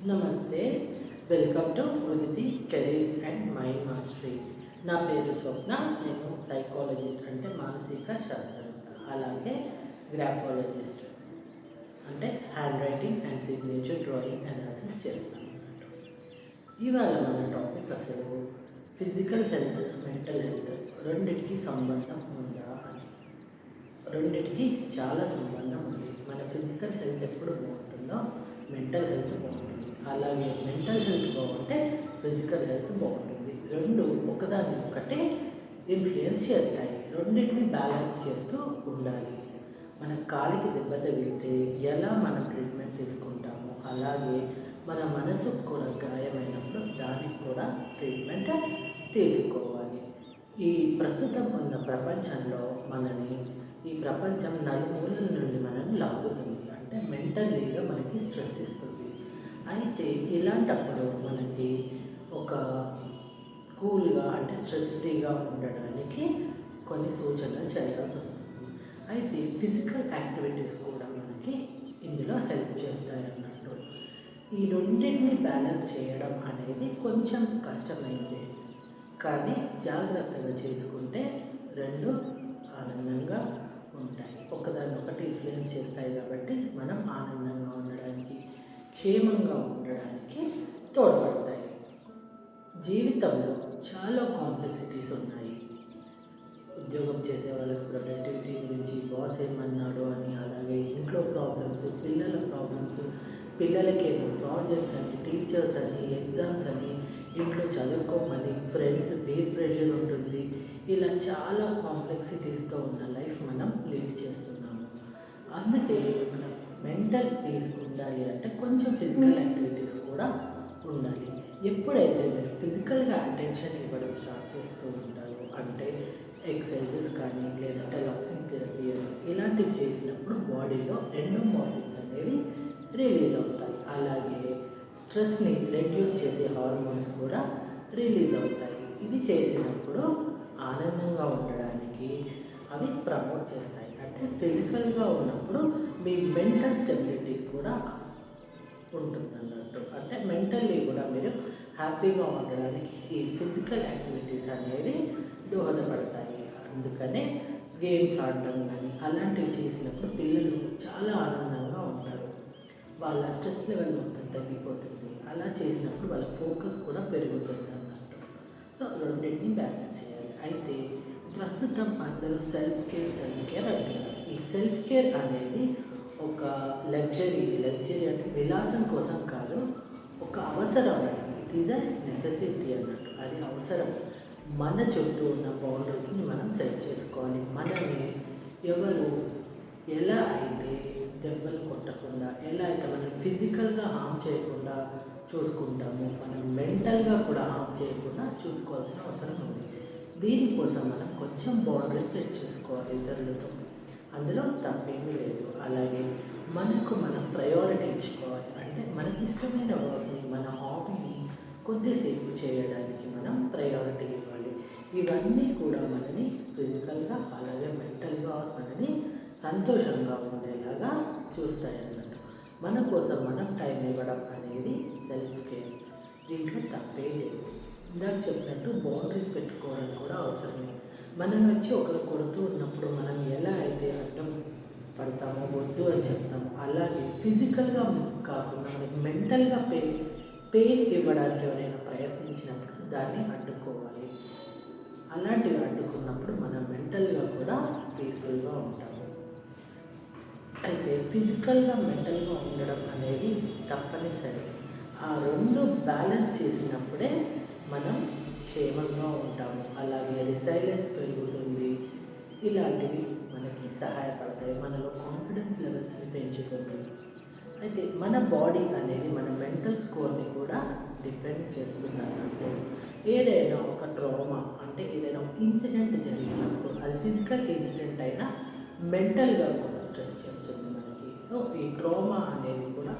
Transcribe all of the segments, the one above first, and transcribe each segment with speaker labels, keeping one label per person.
Speaker 1: నమస్తే, welcome to Uditi careers and mind mastery. నా పేరు స్వప్న. నేను సైకాలజిస్ట్ అంటే మానసిక శాస్త్రవేత్త, అలాగే గ్రాఫాలజిస్ట్ అంటే hand writing and signature drawing analysis చేస్తాను. ఇవాళ మన టాపిక్ అసలు ఫిజికల్ హెల్త్, మెంటల్ హెల్త్ రెండింటికి సంబంధం ఉందా అని. రెండింటికి చాలా సంబంధం ఉంది. మన ఫిజికల్ హెల్త్ ఎప్పుడు బాగుంటుందో మెంటల్ హెల్త్ బాగుంటుంది, అలాగే మెంటల్ హెల్త్ బాగుంటే ఫిజికల్ హెల్త్ బాగుంటుంది. రెండు ఒకదాన్ని ఒకటే ఇన్ఫ్లుయెన్స్ చేస్తాయి. రెండింటిని బ్యాలెన్స్ చేస్తూ ఉండాలి. మన కాలికి దెబ్బ తగిలితే ఎలా మనం ట్రీట్మెంట్ తీసుకుంటామో, అలాగే మన మనసుకు కూడా గాయమైనప్పుడు దానికి కూడా ట్రీట్మెంట్ తీసుకోవాలి. ఈ ప్రస్తుతం ఉన్న ప్రపంచంలో ఈ ప్రపంచం నలుమూలల నుండి మనల్ని లాగుతుంది. అంటే మెంటల్లీగా మనకి స్ట్రెస్ ఇస్తుంది. అయితే ఇలాంటప్పుడు మనకి ఒక కూల్గా అంటే స్ట్రెస్ ఫ్రీగా ఉండడానికి కొన్ని సూచనలు చేయాల్సి వస్తుంది. అయితే ఫిజికల్ యాక్టివిటీస్ కూడా మనకి ఇందులో హెల్ప్ చేస్తాయి అన్నట్టు. ఈ రెండింటిని బ్యాలెన్స్ చేయడం అనేది కొంచెం కష్టమైంది, కానీ జాగ్రత్తగా చేసుకుంటే రెండు ఆనందంగా ఉంటాయి. ఒకదాన్నొకటి ఇన్ఫ్లుయెన్స్ చేస్తాయి కాబట్టి మనం ఆనందంగా ఉండడానికి, క్షేమంగా ఉండడానికి తోడ్పడతాయి. జీవితంలో చాలా కాంప్లెక్సిటీస్ ఉన్నాయి. ఉద్యోగం చేసే వాళ్ళకి ప్రొడక్టివిటీ గురించి, బాస్ ఏమన్నాడు అని, అలాగే ఇంట్లో ప్రాబ్లమ్స్, పిల్లల ప్రాబ్లమ్స్, పిల్లలకేమో ప్రాజెక్ట్స్ అని, టీచర్స్ అని, ఎగ్జామ్స్ అని, ఇంట్లో చదువుకోమని, ఫ్రెండ్స్, పీర్ ప్రెషర్ ఉంటుంది. ఇలా చాలా కాంప్లెక్సిటీస్తో ఉన్న లైఫ్ మనం లీడ్ చేస్తున్నాము. అందుకే మనం మెంటల్ పీస్ ఉండాలి అంటే కొంచెం ఫిజికల్ యాక్టివిటీస్ కూడా ఉండాలి. ఎప్పుడైతే మీరు ఫిజికల్గా అటెన్షన్ ఇవ్వడం స్టార్ట్ చేస్తూ ఉంటారో, అంటే ఎక్సర్సైజెస్ కానీ, లేదంటే లాఫింగ్ థెరపీ అని ఇలాంటివి చేసినప్పుడు బాడీలో ఎండోమోర్ఫిన్స్ అనేవి రిలీజ్ అవుతాయి. అలాగే స్ట్రెస్ని రెడ్యూస్ చేసే హార్మోన్స్ కూడా రిలీజ్ అవుతాయి. ఇవి చేసినప్పుడు ఆనందంగా ఉండడానికి అవి ప్రమోట్ చేస్తాయి. అంటే ఫిజికల్గా ఉన్నప్పుడు మీ మెంటల్ స్టెబిలిటీ కూడా ఉంటుంది అన్నట్టు. అంటే మెంటల్లీ కూడా మీరు హ్యాపీగా ఉండడానికి ఈ ఫిజికల్ యాక్టివిటీస్ అనేవి దోహదపడతాయి. అందుకనే గేమ్స్ ఆడటం కానీ అలాంటివి చేసినప్పుడు పిల్లలు చాలా ఆనందంగా ఉంటారు. వాళ్ళ స్ట్రెస్ లెవెల్ మొత్తం తగ్గిపోతుంది. అలా చేసినప్పుడు వాళ్ళ ఫోకస్ కూడా పెరుగుతుంది అన్నట్టు. సో రెండింటిని బ్యాలెన్స్ చేయాలి. అయితే ప్రస్తుతం అందరూ సెల్ఫ్ కేర్ అంటున్నారు. ఈ సెల్ఫ్ కేర్ అనేది ఒక లగ్జరీ అంటే విలాసం కోసం కాదు, ఒక అవసరం. ఇట్ ఈజ్ అ నెసెసిటీ అన్నట్టు. అది అవసరం. మన చుట్టూ ఉన్న బౌండరీస్ని మనం సెట్ చేసుకోవాలి. మనల్ని ఎవరు ఎలా అయితే దెబ్బలు కొట్టకుండా, ఎలా అయితే మనం ఫిజికల్గా హార్మ్ చేయకుండా చూసుకుంటామో, మనం మెంటల్గా కూడా హార్మ్ చేయకుండా చూసుకోవాల్సిన అవసరం ఉంది. దీనికోసం మనం కొంచెం బౌండరీస్ సెట్ చేసుకోవాలి ఇతరులతో. అందులో తప్పేమీ లేదు. అలాగే మనకు మనం ప్రయారిటీ ఇచ్చుకోవాలి. అంటే మనకి ఇష్టమైన వర్క్ని, మన హాబీని కొద్దిసేపు చేయడానికి మనం ప్రయారిటీ ఇవ్వాలి. ఇవన్నీ కూడా మనని ఫిజికల్గా అలాగే మెంటల్గా మనని సంతోషంగా ఉండేలాగా చూస్తాయి అన్నట్టు. మన కోసం మనం టైం ఇవ్వడం అనేది సెల్ఫ్ కేర్. దీంట్లో తప్పే లేదు. ఇందాక చెప్పినట్టు బౌండరీస్ పెట్టుకోవడం కూడా అవసరమే. మనం వచ్చి ఒకరు కొడుతూ ఉన్నప్పుడు మనం ఎలా అయితే అడ్డం పడతామో, వద్దు అని చెప్తాము, అలాగే ఫిజికల్గా కాకుండా మనకి మెంటల్గా పెయిన్ ఇవ్వడానికి ఎవరైనా ప్రయత్నించినప్పుడు దాన్ని అడ్డుకోవాలి. అలాంటివి అడ్డుకున్నప్పుడు మనం మెంటల్గా కూడా పీస్ఫుల్గా ఉంటాము. అయితే ఫిజికల్గా మెంటల్గా ఉండడం అనేది తప్పనిసరి. ఆ రెండు బ్యాలెన్స్ చేసినప్పుడే మనం క్షేమంగా ఉంటాము. అలాగే రిసైలెన్స్ పెరుగుతుంది. ఇలాంటివి మనకి సహాయపడతాయి. మనలో కాన్ఫిడెన్స్ లెవెల్స్ని పెంచుతుంది. అయితే మన బాడీ అనేది మన మెంటల్ స్కోర్ని కూడా డిపెండ్ చేస్తుంది అన్నట్టు. ఏదైనా ఒక ట్రామా అంటే ఏదైనా ఇన్సిడెంట్ జరిగినప్పుడు, అది ఫిజికల్ ఇన్సిడెంట్ అయినా మెంటల్గా కూడా స్ట్రెస్ చేస్తుంది మనకి. సో ఈ ట్రామా అనేది కూడా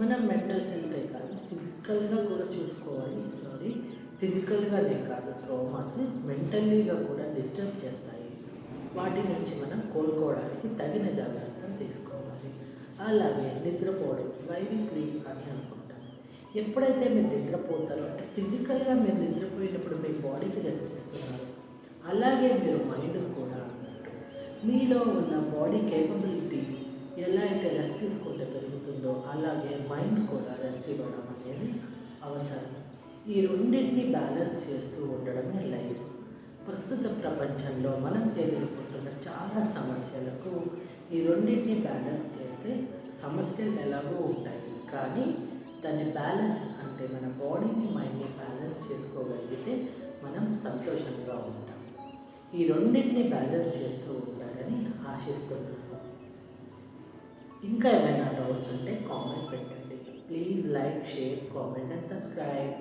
Speaker 1: మన మెంటల్ హెల్తే కాదు, ఫిజికల్గా కూడా చూసుకోవాలి. ఫిజికల్గానే కాదు, ట్రామాస్ మెంటల్లీగా కూడా డిస్టర్బ్ చేస్తాయి. వాటి నుంచి మనం కోలుకోవడానికి తగిన జాగ్రత్తలు తీసుకోవాలి. అలాగే నిద్రపోవడం, వైవి స్లీప్ అని అనుకుంటాం. ఎప్పుడైతే మీరు నిద్రపోతారో అంటే ఫిజికల్గా మీరు నిద్రపోయినప్పుడు మీ బాడీకి రెస్ట్ ఇస్తున్నారు, అలాగే మీరు మైండ్ కూడా అన్నట్టు మీలో ఉన్న బాడీ కేపబిలిటీ ఎలా అయితే రెస్ట్ తీసుకుంటే పెరుగుతుందో అలాగే మైండ్ కూడా రెస్ట్ ఇవ్వడం అనేది అవసరం. ఈ రెండింటిని బ్యాలెన్స్ చేస్తూ ఉండడమే లైఫ్. ప్రస్తుత ప్రపంచంలో మనం ఎదుర్కొంటున్న చాలా సమస్యలకు ఈ రెండింటిని బ్యాలెన్స్ చేస్తే సమస్యలు ఎలాగో ఉంటాయి, కానీ దాన్ని బ్యాలెన్స్ అంటే మన బాడీని మైండ్ని బ్యాలెన్స్ చేసుకోగలిగితే మనం సంతోషంగా ఉంటాం. ఈ రెండింటిని బ్యాలెన్స్ చేస్తూ ఉంటారని ఆశిస్తున్నాను. ఇంకా ఏమైనా డౌట్స్ ఉంటే కామెంట్ పెట్టండి. Please like, share, comment and subscribe.